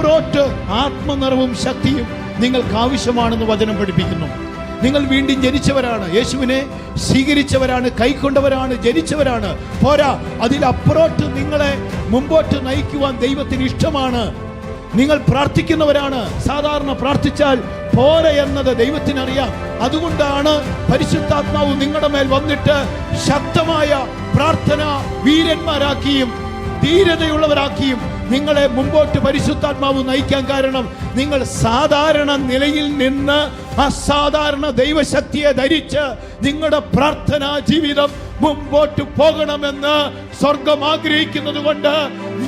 അപ്പുറത്ത് ആത്മനിറവും ശക്തിയും നിങ്ങൾക്ക് ആവശ്യമാണെന്ന് വചനം പഠിപ്പിക്കുന്നു. നിങ്ങൾ വീണ്ടും ജനിച്ചവരാണ്, യേശുവിനെ സ്വീകരിച്ചവരാണ്, കൈക്കൊണ്ടവരാണ്, ജനിച്ചവരാണ്. പോരാ, അതിലപ്പുറത്ത് നിങ്ങളെ മുമ്പോട്ട് നയിക്കുവാൻ ദൈവത്തിന് ഇഷ്ടമാണ്. നിങ്ങൾ പ്രാർത്ഥിക്കുന്നവരാണ്. സാധാരണ പ്രാർത്ഥിച്ചാൽ പോര എന്നത് ദൈവത്തിനറിയാം. അതുകൊണ്ടാണ് പരിശുദ്ധാത്മാവ് നിങ്ങളുടെ മേൽ വന്നിട്ട് ശക്തമായ പ്രാർത്ഥന വീരന്മാരാക്കിയും ധീരതയുള്ളവരാക്കിയും നിങ്ങളെ മുമ്പോട്ട് പരിശുദ്ധാത്മാവ് നയിക്കാൻ കാരണം നിങ്ങൾ സാധാരണ നിലയിൽ നിന്ന് അസാധാരണ ദൈവശക്തിയെ ധരിച്ച് നിങ്ങളുടെ പ്രാർത്ഥനാ ജീവിതം മുമ്പോട്ട് പോകണമെന്ന് സ്വർഗം ആഗ്രഹിക്കുന്നത് കൊണ്ട്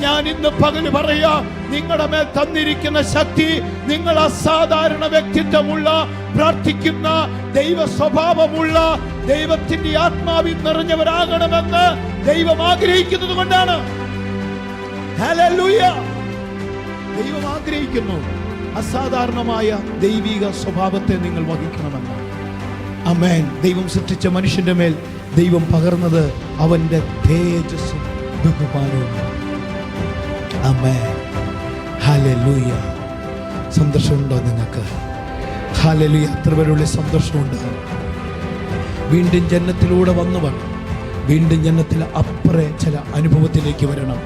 ഞാൻ ഇന്ന് പകല് പറയാ, നിങ്ങളുടെ മേൽ തന്നിരിക്കുന്ന ശക്തി നിങ്ങൾ അസാധാരണ വ്യക്തിത്വമുള്ള, പ്രാർത്ഥിക്കുന്ന, ദൈവ സ്വഭാവമുള്ള, ദൈവത്തിന്റെ ആത്മാവിൽ നിറഞ്ഞവരാകണമെന്ന് ദൈവം ആഗ്രഹിക്കുന്നത് കൊണ്ടാണ്. ഹല്ലേലൂയ! ദൈവം ആഗ്രഹിക്കുന്നു അസാധാരണമായ ദൈവിക സ്വഭാവത്തെ നിങ്ങൾ വഹിക്കണമെന്ന്. ആമേൻ. ദൈവം സൃഷ്ടിച്ച മനുഷ്യന്റെ മേൽ ദൈവം പകർന്നത് അവന്റെ തേജസ്സും ബഹുമാനവും. ആമേൻ. ഹല്ലേലൂയ! സന്തോഷമുണ്ടോ നിങ്ങൾക്ക്? ഹല്ലേലൂയ! എത്ര പേരുള്ള സന്തോഷമുണ്ട്? വീണ്ടും ജന്നത്തിലൂടെ വന്നവർ വീണ്ടും ജന്നത്തിൽ അപ്പുറേ ചില അനുഭവത്തിലേക്ക് വരണം.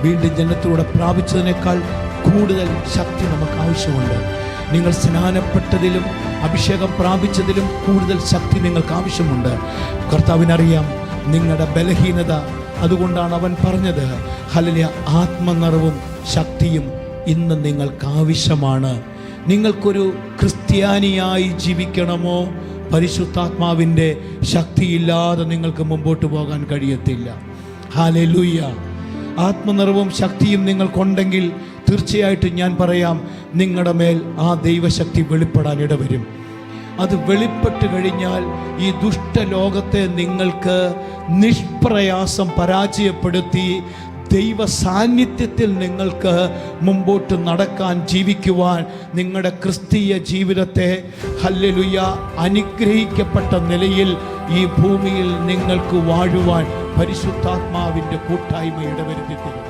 വീണ്ടും ജന്നത്തിലൂടെ പ്രാപിച്ചതിനേക്കാൾ കൂടുതൽ ശക്തി നമുക്ക് ആവശ്യമുണ്ട്. നിങ്ങൾ സ്നാനപ്പെട്ടതിലും അഭിഷേകം പ്രാപിച്ചതിലും കൂടുതൽ ശക്തി നിങ്ങൾക്ക് ആവശ്യമുണ്ട്. കർത്താവിനറിയാം നിങ്ങളുടെ ബലഹീനത. അതുകൊണ്ടാണ് അവൻ പറഞ്ഞത്, ഹല്ലേലൂയ, ആത്മനിറവും ശക്തിയും ഇന്ന് നിങ്ങൾക്ക് ആവശ്യമാണ്. നിങ്ങൾക്കൊരു ക്രിസ്ത്യാനിയായി ജീവിക്കണമോ? പരിശുദ്ധാത്മാവിൻ്റെ ശക്തിയില്ലാതെ നിങ്ങൾക്ക് മുമ്പോട്ട് പോകാൻ കഴിയത്തില്ല. ഹല്ലേലൂയ! ആത്മനിറവും ശക്തിയും നിങ്ങൾക്കുണ്ടെങ്കിൽ തീർച്ചയായിട്ടും ഞാൻ പറയാം, നിങ്ങളുടെ മേൽ ആ ദൈവശക്തി വെളിപ്പെടാൻ ഇടവരും. അത് വെളിപ്പെട്ട് കഴിഞ്ഞാൽ ഈ ദുഷ്ടലോകത്തെ നിങ്ങൾക്ക് നിഷ്പ്രയാസം പരാജയപ്പെടുത്തി ദൈവ സാന്നിധ്യത്തിൽ നിങ്ങൾക്ക് മുമ്പോട്ട് നടക്കാൻ, ജീവിക്കുവാൻ, നിങ്ങളുടെ ക്രിസ്തീയ ജീവിതത്തെ ഹല്ലേലൂയ അനുഗ്രഹിക്കപ്പെട്ട നിലയിൽ ഈ ഭൂമിയിൽ നിങ്ങൾക്ക് വാഴുവാൻ പരിശുദ്ധാത്മാവിൻ്റെ കൂട്ടായ്മ ഇടവരുത്തി തരും.